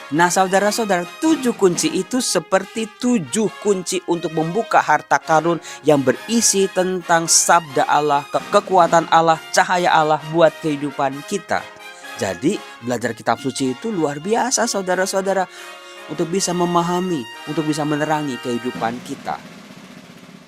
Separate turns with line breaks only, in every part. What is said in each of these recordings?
Nah, saudara-saudara, 7 kunci itu seperti 7 kunci untuk membuka harta karun yang berisi tentang sabda Allah, kekuatan Allah, cahaya Allah buat kehidupan kita. Jadi, belajar kitab suci itu luar biasa, saudara-saudara, untuk bisa memahami, untuk bisa menerangi kehidupan kita.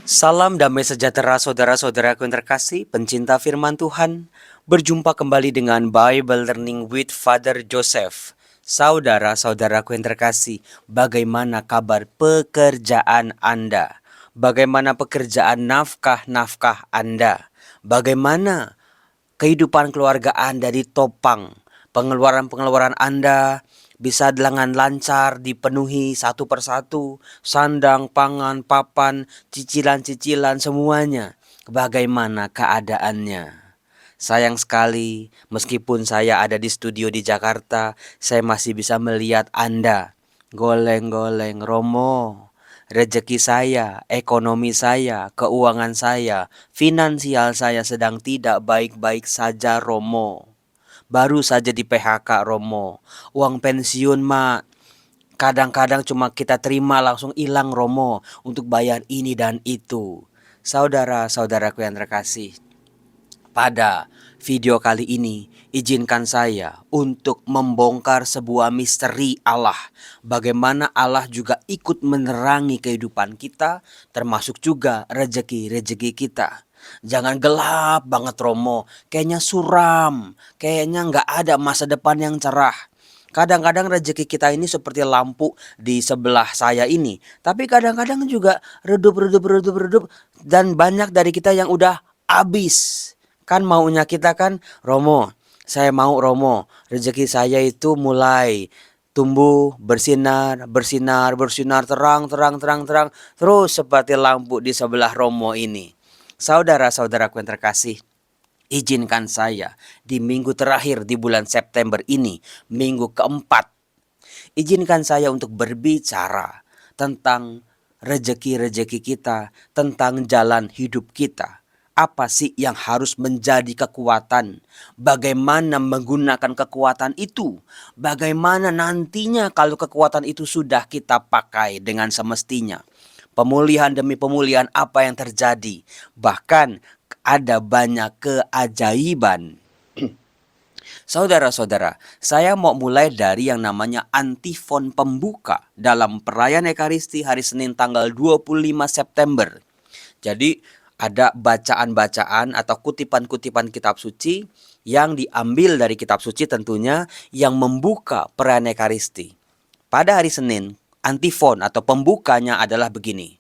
Salam damai sejahtera saudara-saudaraku yang terkasih, pencinta firman Tuhan. Berjumpa kembali dengan Bible Learning with Father Joseph. Saudara-saudaraku yang terkasih, bagaimana kabar pekerjaan Anda? Bagaimana pekerjaan nafkah-nafkah Anda? Bagaimana kehidupan keluarga Anda ditopang? Pengeluaran-pengeluaran Anda bisa dengan lancar dipenuhi satu persatu, sandang, pangan, papan, cicilan-cicilan semuanya. Bagaimana keadaannya? Sayang sekali, meskipun saya ada di studio di Jakarta, saya masih bisa melihat Anda. Goleng-goleng, Romo. Rezeki saya, ekonomi saya, keuangan saya, finansial saya sedang tidak baik-baik saja, Romo. Baru saja di PHK, Romo. Uang pensiun, Mak. Kadang-kadang cuma kita terima langsung hilang, Romo, untuk bayar ini dan itu. Saudara-saudaraku yang terkasih, pada video kali ini, izinkan saya untuk membongkar sebuah misteri Allah. Bagaimana Allah juga ikut menerangi kehidupan kita, termasuk juga rezeki-rezeki kita. Jangan gelap banget, Romo. Kayaknya suram, kayaknya nggak ada masa depan yang cerah. Kadang-kadang rezeki kita ini seperti lampu di sebelah saya ini. Tapi kadang-kadang juga redup, dan banyak dari kita yang udah habis. Kan maunya kita kan, Romo, saya mau, Romo, rezeki saya itu mulai tumbuh, bersinar, bersinar, bersinar, terang, terang, terang, terang, terus seperti lampu di sebelah Romo ini. Saudara-saudaraku yang terkasih, izinkan saya di minggu terakhir di bulan September ini, minggu keempat, izinkan saya untuk berbicara tentang rezeki-rezeki kita, tentang jalan hidup kita. Apa sih yang harus menjadi kekuatan? Bagaimana menggunakan kekuatan itu? Bagaimana nantinya kalau kekuatan itu sudah kita pakai dengan semestinya? Pemulihan demi pemulihan apa yang terjadi? Bahkan ada banyak keajaiban. Saudara-saudara, saya mau mulai dari yang namanya antifon pembuka dalam perayaan Ekaristi hari Senin tanggal 25 September. Jadi ada bacaan-bacaan atau kutipan-kutipan kitab suci yang diambil dari kitab suci tentunya yang membuka perayaan Ekaristi. Pada hari Senin, antifon atau pembukanya adalah begini.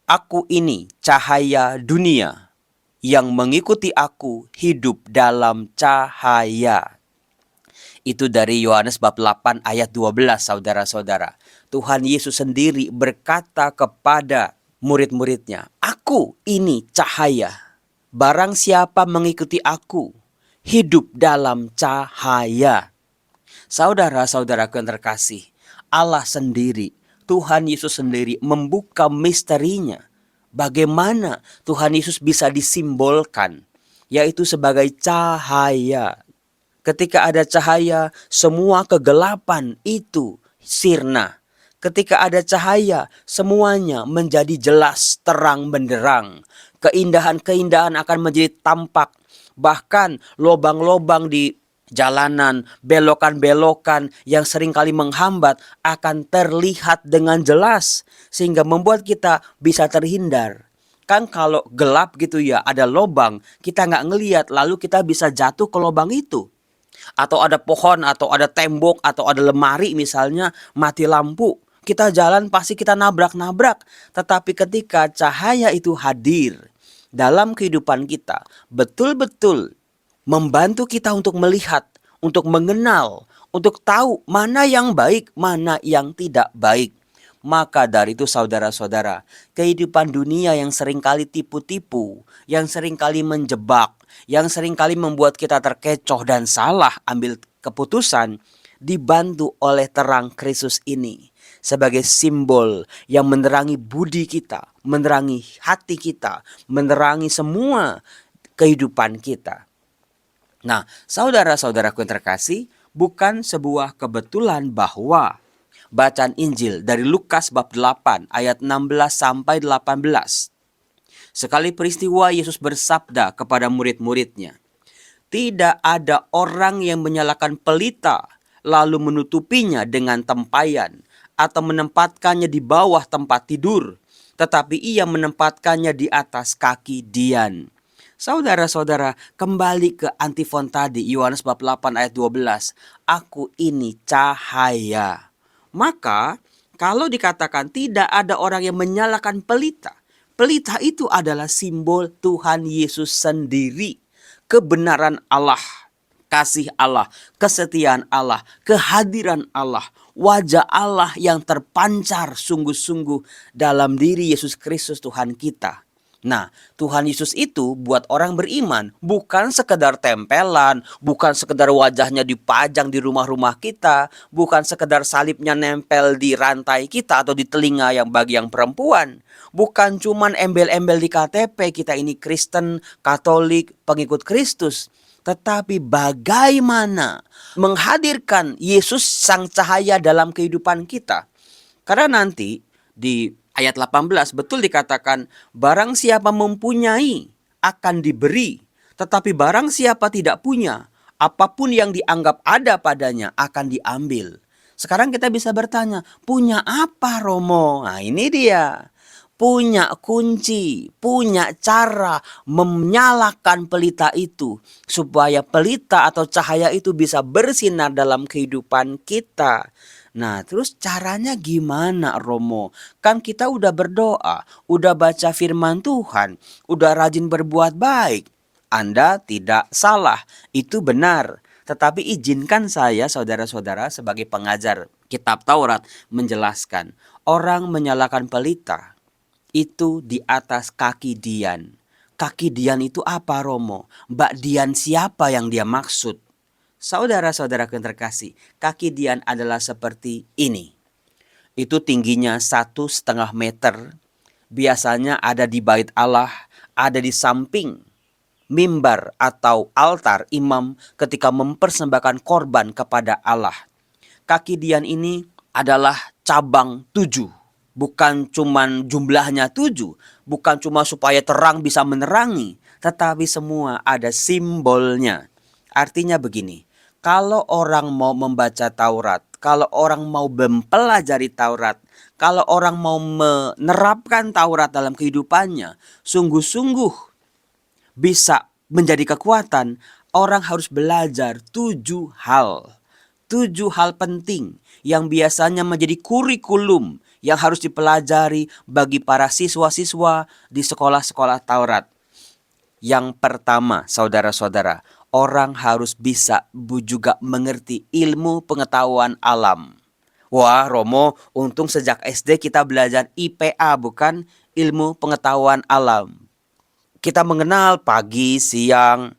Aku ini cahaya dunia. Yang mengikuti aku hidup dalam cahaya. Itu dari Yohanes bab 8 ayat 12, saudara-saudara. Tuhan Yesus sendiri berkata kepada murid-muridnya, aku ini cahaya. Barang siapa mengikuti aku, hidup dalam cahaya. Saudara-saudaraku yang terkasih, Allah sendiri, Tuhan Yesus sendiri membuka misterinya. Bagaimana Tuhan Yesus bisa disimbolkan, yaitu sebagai cahaya. Ketika ada cahaya, semua kegelapan itu sirna. Ketika ada cahaya, semuanya menjadi jelas, terang benderang. Keindahan-keindahan akan menjadi tampak. Bahkan lobang-lobang di jalanan, belokan-belokan yang seringkali menghambat akan terlihat dengan jelas. Sehingga membuat kita bisa terhindar. Kan kalau gelap gitu ya, ada lobang, kita nggak ngelihat, lalu kita bisa jatuh ke lobang itu. Atau ada pohon, atau ada tembok, atau ada lemari misalnya, mati lampu. Kita jalan pasti kita nabrak-nabrak. Tetapi ketika cahaya itu hadir dalam kehidupan kita, betul-betul membantu kita untuk melihat, untuk mengenal, untuk tahu mana yang baik, mana yang tidak baik. Maka dari itu saudara-saudara, kehidupan dunia yang seringkali tipu-tipu, yang seringkali menjebak, yang seringkali membuat kita terkecoh dan salah ambil keputusan, dibantu oleh terang Kristus ini sebagai simbol yang menerangi budi kita, menerangi hati kita, menerangi semua kehidupan kita. Nah, saudara-saudaraku yang terkasih, bukan sebuah kebetulan bahwa bacaan Injil dari Lukas bab 8 ayat 16 sampai 18. Sekali peristiwa Yesus bersabda kepada murid-muridnya, "Tidak ada orang yang menyalakan pelita lalu menutupinya dengan tempayan atau menempatkannya di bawah tempat tidur, tetapi ia menempatkannya di atas kaki Dian." Saudara-saudara, kembali ke antifon tadi, Yohanes bab 8 ayat 12. Aku ini cahaya. Maka, kalau dikatakan tidak ada orang yang menyalakan pelita, pelita itu adalah simbol Tuhan Yesus sendiri. Kebenaran Allah, kasih Allah, kesetiaan Allah, kehadiran Allah, wajah Allah yang terpancar sungguh-sungguh dalam diri Yesus Kristus Tuhan kita. Nah, Tuhan Yesus itu buat orang beriman bukan sekedar tempelan, bukan sekedar wajahnya dipajang di rumah-rumah kita, bukan sekedar salibnya nempel di rantai kita atau di telinga yang bagi yang perempuan, bukan cuman embel-embel di KTP kita ini Kristen, Katolik, pengikut Kristus, tetapi bagaimana menghadirkan Yesus sang cahaya dalam kehidupan kita. Karena nanti di ayat 18 betul dikatakan, barang siapa mempunyai akan diberi, tetapi barang siapa tidak punya, apapun yang dianggap ada padanya akan diambil. Sekarang kita bisa bertanya, punya apa Romo? Nah ini dia. Punya kunci, punya cara menyalakan pelita itu, supaya pelita atau cahaya itu bisa bersinar dalam kehidupan kita. Nah, terus caranya gimana Romo? Kan kita udah berdoa, udah baca firman Tuhan, udah rajin berbuat baik. Anda tidak salah, itu benar. Tetapi izinkan saya saudara-saudara sebagai pengajar kitab Taurat menjelaskan. Orang menyalakan pelita itu di atas kaki Dian. Kaki Dian itu apa Romo? Mbak Dian siapa yang dia maksud? Saudara-saudaraku yang terkasih, kaki Dian adalah seperti ini. Itu tingginya 1,5 meter. Biasanya ada di bait Allah, ada di samping mimbar atau altar imam ketika mempersembahkan korban kepada Allah. Kaki Dian ini adalah cabang 7. Bukan cuman jumlahnya 7, bukan cuma supaya terang bisa menerangi, tetapi semua ada simbolnya. Artinya begini, kalau orang mau membaca Taurat, kalau orang mau mempelajari Taurat, kalau orang mau menerapkan Taurat dalam kehidupannya, sungguh-sungguh bisa menjadi kekuatan, orang harus belajar 7 hal. 7 hal penting yang biasanya menjadi kurikulum yang harus dipelajari bagi para siswa-siswa di sekolah-sekolah Taurat. Yang pertama, saudara-saudara, orang harus bisa juga mengerti ilmu pengetahuan alam. Wah, Romo, untung sejak SD kita belajar IPA, bukan ilmu pengetahuan alam. Kita mengenal pagi, siang,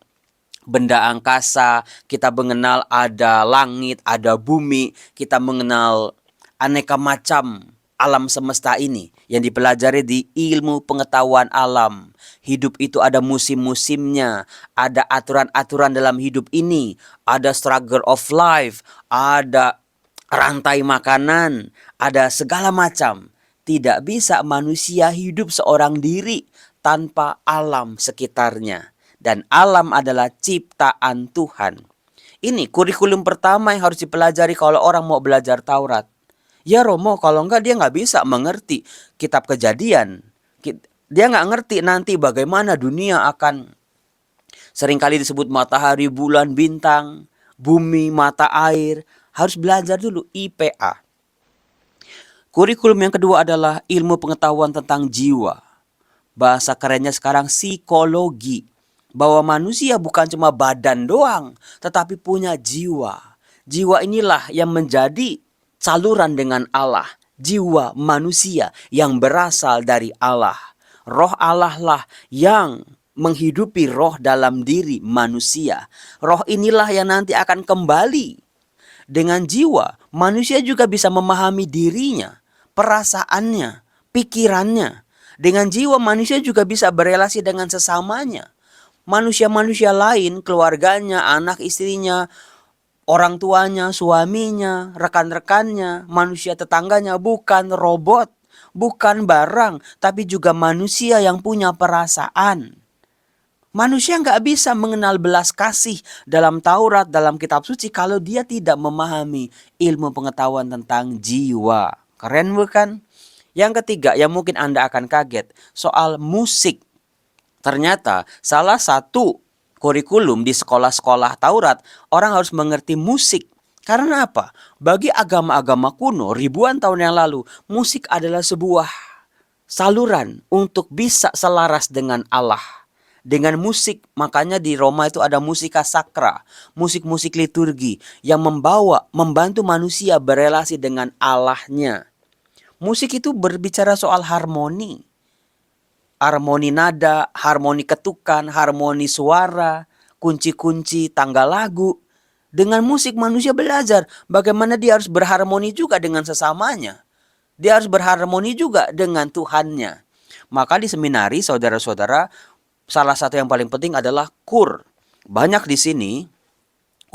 benda angkasa, kita mengenal ada langit, ada bumi, kita mengenal aneka macam alam semesta ini yang dipelajari di ilmu pengetahuan alam. Hidup itu ada musim-musimnya, ada aturan-aturan dalam hidup ini, ada struggle of life, ada rantai makanan, ada segala macam. Tidak bisa manusia hidup seorang diri tanpa alam sekitarnya. Dan alam adalah ciptaan Tuhan. Ini kurikulum pertama yang harus dipelajari kalau orang mau belajar Taurat. Ya Romo, kalau enggak dia nggak bisa mengerti kitab Kejadian. Dia nggak ngerti nanti bagaimana dunia akan seringkali disebut matahari, bulan, bintang, bumi, mata air. Harus belajar dulu IPA. Kurikulum yang kedua adalah ilmu pengetahuan tentang jiwa. Bahasa kerennya sekarang psikologi. Bahwa manusia bukan cuma badan doang, tetapi punya jiwa. Jiwa inilah yang menjadi saluran dengan Allah. Jiwa manusia yang berasal dari Allah. Roh Allah lah yang menghidupi roh dalam diri manusia. Roh inilah yang nanti akan kembali. Dengan jiwa, manusia juga bisa memahami dirinya, perasaannya, pikirannya. Dengan jiwa, manusia juga bisa berelasi dengan sesamanya. Manusia-manusia lain, keluarganya, anak istrinya, orang tuanya, suaminya, rekan-rekannya, manusia tetangganya, bukan robot, bukan barang, tapi juga manusia yang punya perasaan. Manusia nggak bisa mengenal belas kasih dalam Taurat, dalam kitab suci kalau dia tidak memahami ilmu pengetahuan tentang jiwa. Keren bukan? Yang ketiga yang mungkin Anda akan kaget soal musik. Ternyata salah satu kurikulum di sekolah-sekolah Taurat, orang harus mengerti musik. Karena apa? Bagi agama-agama kuno ribuan tahun yang lalu, musik adalah sebuah saluran untuk bisa selaras dengan Allah. Dengan musik, makanya di Roma itu ada musika sakra, musik-musik liturgi yang membantu manusia berelasi dengan Allahnya. Musik itu berbicara soal harmoni. Harmoni nada, harmoni ketukan, harmoni suara, kunci-kunci tangga lagu. Dengan musik manusia belajar bagaimana dia harus berharmoni juga dengan sesamanya. Dia harus berharmoni juga dengan Tuhannya. Maka di seminari, saudara-saudara, salah satu yang paling penting adalah kur. Banyak di sini,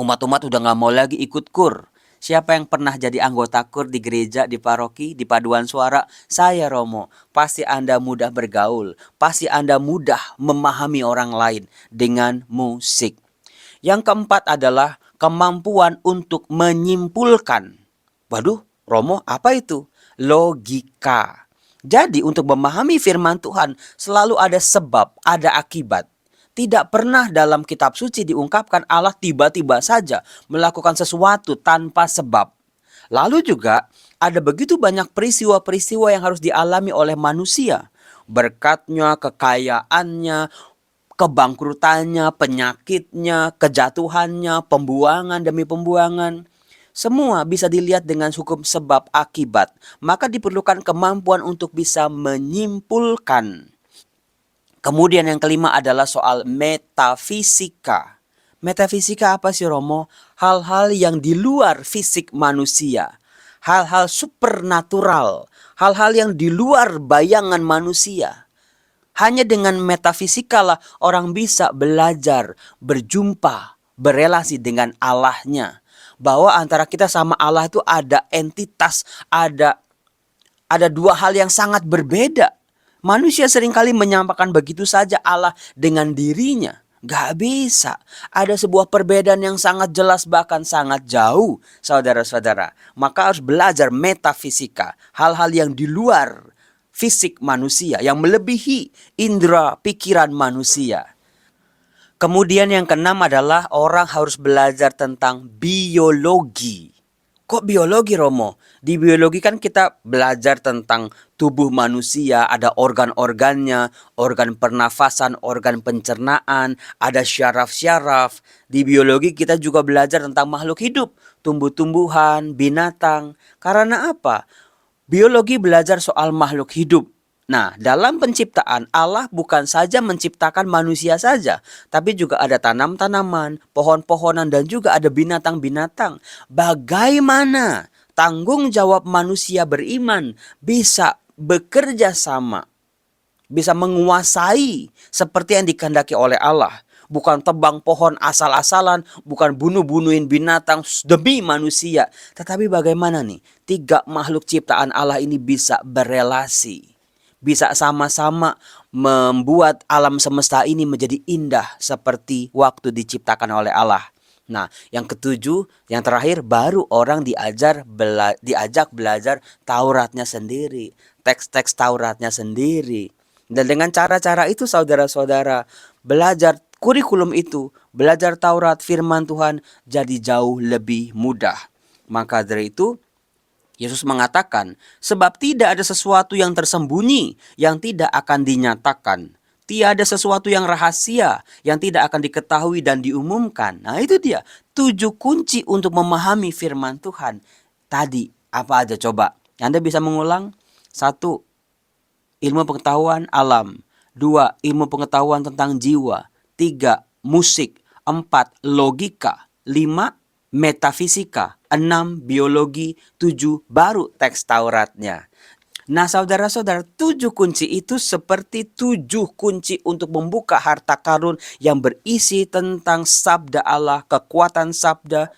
umat-umat udah gak mau lagi ikut kur. Siapa yang pernah jadi anggota kur di gereja, di paroki, di paduan suara? Saya Romo. Pasti Anda mudah bergaul. Pasti Anda mudah memahami orang lain dengan musik. Yang keempat adalah kemampuan untuk menyimpulkan. Waduh, Romo, apa itu? Logika. Jadi untuk memahami firman Tuhan selalu ada sebab, ada akibat. Tidak pernah dalam kitab suci diungkapkan Allah tiba-tiba saja melakukan sesuatu tanpa sebab. Lalu juga ada begitu banyak peristiwa-peristiwa yang harus dialami oleh manusia. Berkatnya, kekayaannya, kebangkrutannya, penyakitnya, kejatuhannya, pembuangan demi pembuangan. Semua bisa dilihat dengan hukum sebab akibat. Maka diperlukan kemampuan untuk bisa menyimpulkan. Kemudian yang kelima adalah soal metafisika. Metafisika apa sih Romo? Hal-hal yang di luar fisik manusia. Hal-hal supernatural. Hal-hal yang di luar bayangan manusia. Hanya dengan metafisika lah orang bisa belajar, berjumpa, berelasi dengan Allahnya. Bahwa antara kita sama Allah itu ada entitas, ada dua hal yang sangat berbeda. Manusia seringkali menyampaikan begitu saja Allah dengan dirinya. Gak bisa. Ada sebuah perbedaan yang sangat jelas bahkan sangat jauh, saudara-saudara. Maka harus belajar metafisika. Hal-hal yang di luar fisik manusia, yang melebihi indera pikiran manusia. Kemudian yang keenam adalah orang harus belajar tentang biologi. Kok biologi Romo? Di biologi kan kita belajar tentang tubuh manusia, ada organ-organnya, organ pernafasan, organ pencernaan, ada syaraf-syaraf. Di biologi kita juga belajar tentang makhluk hidup, tumbuh-tumbuhan, binatang. Karena apa? Biologi belajar soal makhluk hidup. Nah, dalam penciptaan Allah bukan saja menciptakan manusia saja, tapi juga ada tanam-tanaman, pohon-pohonan, dan juga ada binatang-binatang. Bagaimana tanggung jawab manusia beriman bisa bekerja sama, bisa menguasai seperti yang dikehendaki oleh Allah. Bukan tebang pohon asal-asalan, bukan bunuh-bunuhin binatang demi manusia. Tetapi bagaimana nih, tiga makhluk ciptaan Allah ini bisa berelasi. Bisa sama-sama membuat alam semesta ini menjadi indah seperti waktu diciptakan oleh Allah. Nah, yang ketujuh, yang terakhir, baru orang diajak belajar Tauratnya sendiri, teks-teks Tauratnya sendiri. Dan dengan cara-cara itu saudara-saudara, belajar kurikulum itu, belajar Taurat, firman Tuhan jadi jauh lebih mudah. Maka dari itu Yesus mengatakan, sebab tidak ada sesuatu yang tersembunyi yang tidak akan dinyatakan. Tiada sesuatu yang rahasia yang tidak akan diketahui dan diumumkan. Nah itu dia, 7 kunci untuk memahami firman Tuhan. Tadi apa aja coba? Anda bisa mengulang. 1. Ilmu pengetahuan alam. 2. Ilmu pengetahuan tentang jiwa. 3. Musik. 4. Logika. 5. Metafisika. 6. Biologi. 7. Baru teks Tauratnya. Nah saudara-saudara, 7 kunci itu seperti 7 kunci untuk membuka harta karun yang berisi tentang sabda Allah, kekuatan sabda,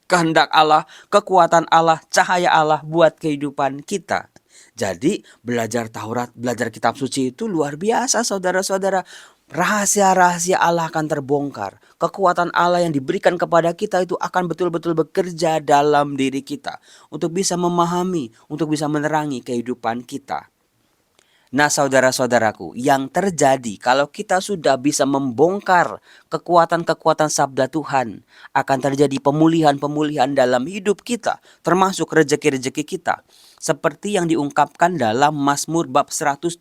kehendak Allah, kekuatan Allah, cahaya Allah buat kehidupan kita. Jadi belajar Taurat, belajar kitab suci itu luar biasa saudara-saudara. Rahasia-rahasia Allah akan terbongkar. Kekuatan Allah yang diberikan kepada kita itu akan betul-betul bekerja dalam diri kita. Untuk bisa memahami, untuk bisa menerangi kehidupan kita. Nah saudara-saudaraku, yang terjadi kalau kita sudah bisa membongkar kekuatan-kekuatan sabda Tuhan, akan terjadi pemulihan-pemulihan dalam hidup kita, termasuk rejeki-rejeki kita. Seperti yang diungkapkan dalam Mazmur bab 126.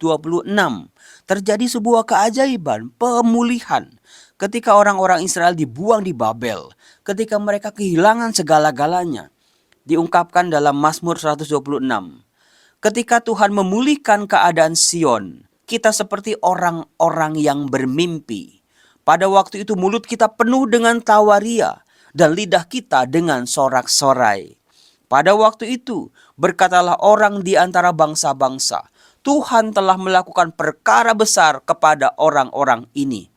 Terjadi sebuah keajaiban, pemulihan. Ketika orang-orang Israel dibuang di Babel, ketika mereka kehilangan segala-galanya. Diungkapkan dalam Mazmur 126. Ketika Tuhan memulihkan keadaan Sion, kita seperti orang-orang yang bermimpi. Pada waktu itu mulut kita penuh dengan tawaria dan lidah kita dengan sorak-sorai. Pada waktu itu berkatalah orang di antara bangsa-bangsa, Tuhan telah melakukan perkara besar kepada orang-orang ini.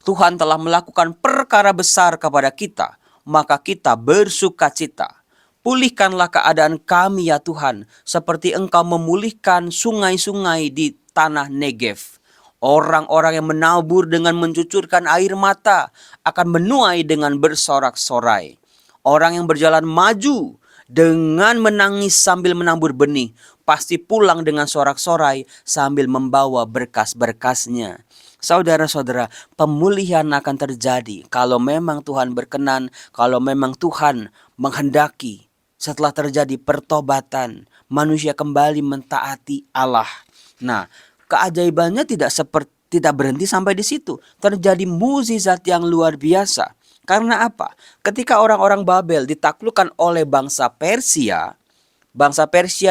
Tuhan telah melakukan perkara besar kepada kita, maka kita bersukacita. Pulihkanlah keadaan kami ya Tuhan, seperti Engkau memulihkan sungai-sungai di tanah Negev. Orang-orang yang menabur dengan mencucurkan air mata akan menuai dengan bersorak-sorai. Orang yang berjalan maju dengan menangis sambil menabur benih, pasti pulang dengan sorak-sorai sambil membawa berkas-berkasnya. Saudara-saudara, pemulihan akan terjadi kalau memang Tuhan berkenan, kalau memang Tuhan menghendaki. Setelah terjadi pertobatan, manusia kembali mentaati Allah. Nah, keajaibannya tidak berhenti sampai di situ. Terjadi mukjizat yang luar biasa. Karena apa? Ketika orang-orang Babel ditaklukkan oleh bangsa Persia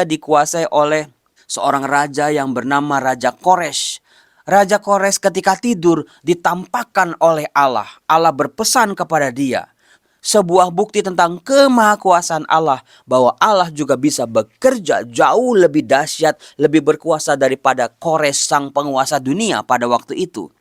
dikuasai oleh seorang raja yang bernama Raja Kores. Raja Kores ketika tidur ditampakkan oleh Allah. Allah berpesan kepada dia. Sebuah bukti tentang kemahakuasaan Allah, bahwa Allah juga bisa bekerja jauh lebih dahsyat, lebih berkuasa daripada Kores sang penguasa dunia pada waktu itu.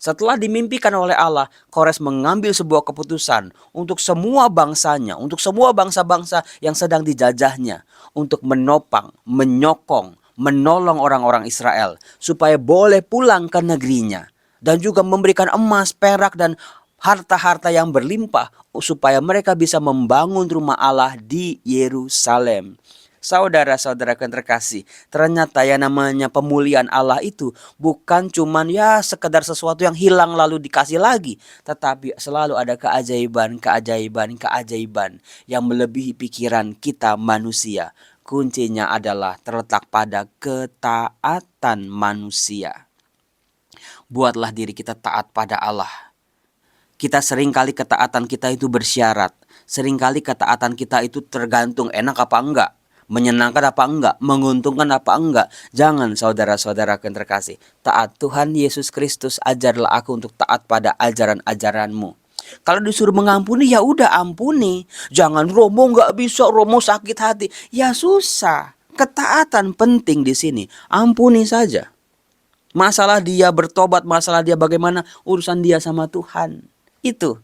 Setelah dimimpikan oleh Allah, Kores mengambil sebuah keputusan untuk semua bangsanya, untuk semua bangsa-bangsa yang sedang dijajahnya, untuk menopang, menyokong, menolong orang-orang Israel supaya boleh pulang ke negerinya, dan juga memberikan emas, perak, dan harta-harta yang berlimpah supaya mereka bisa membangun rumah Allah di Yerusalem. Saudara-saudara yang terkasih, ternyata yang namanya pemulihan Allah itu bukan cuman sekedar sesuatu yang hilang lalu dikasih lagi, tetapi selalu ada keajaiban yang melebihi pikiran kita manusia. Kuncinya adalah terletak pada ketaatan manusia. Buatlah diri kita taat pada Allah. Kita seringkali ketaatan kita itu bersyarat. Seringkali ketaatan kita itu tergantung enak apa enggak, menyenangkan apa enggak, menguntungkan apa enggak. Jangan saudara-saudara yang terkasih. Taat Tuhan Yesus Kristus, ajarlah aku untuk taat pada ajaran-ajaranmu. Kalau disuruh mengampuni ya udah ampuni. Jangan Romo enggak bisa, Romo sakit hati. Ya susah. Ketaatan penting di sini. Ampuni saja. Masalah dia bertobat, masalah dia bagaimana, urusan dia sama Tuhan. Itu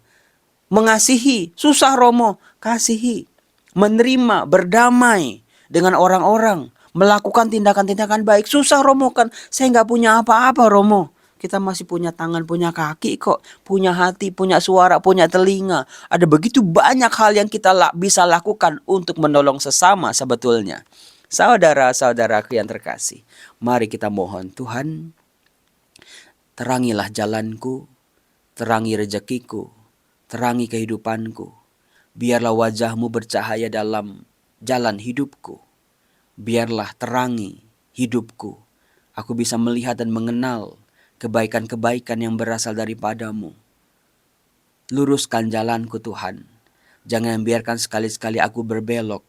mengasihi, susah Romo, kasihi. Menerima, berdamai dengan orang-orang, melakukan tindakan-tindakan baik, susah Romo, kan saya nggak punya apa-apa Romo. Kita masih punya tangan, punya kaki kok, punya hati, punya suara, punya telinga. Ada begitu banyak hal yang kita bisa lakukan untuk menolong sesama sebetulnya. Saudara-saudaraku yang terkasih, mari kita mohon Tuhan, terangilah jalanku, terangi rezekiku, terangi kehidupanku. Biarlah wajahmu bercahaya dalam jalan hidupku. Biarlah terangi hidupku. Aku bisa melihat dan mengenal kebaikan-kebaikan yang berasal daripadamu. Luruskan jalanku Tuhan. Jangan biarkan sekali-sekali aku berbelok.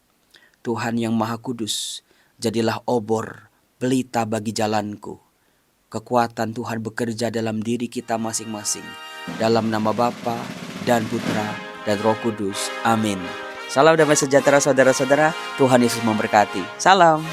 Tuhan yang Maha Kudus, jadilah obor, pelita bagi jalanku. Kekuatan Tuhan bekerja dalam diri kita masing-masing. Dalam nama Bapa dan Putra dan Roh Kudus. Amin. Salam damai sejahtera saudara-saudara. Tuhan Yesus memberkati. Salam.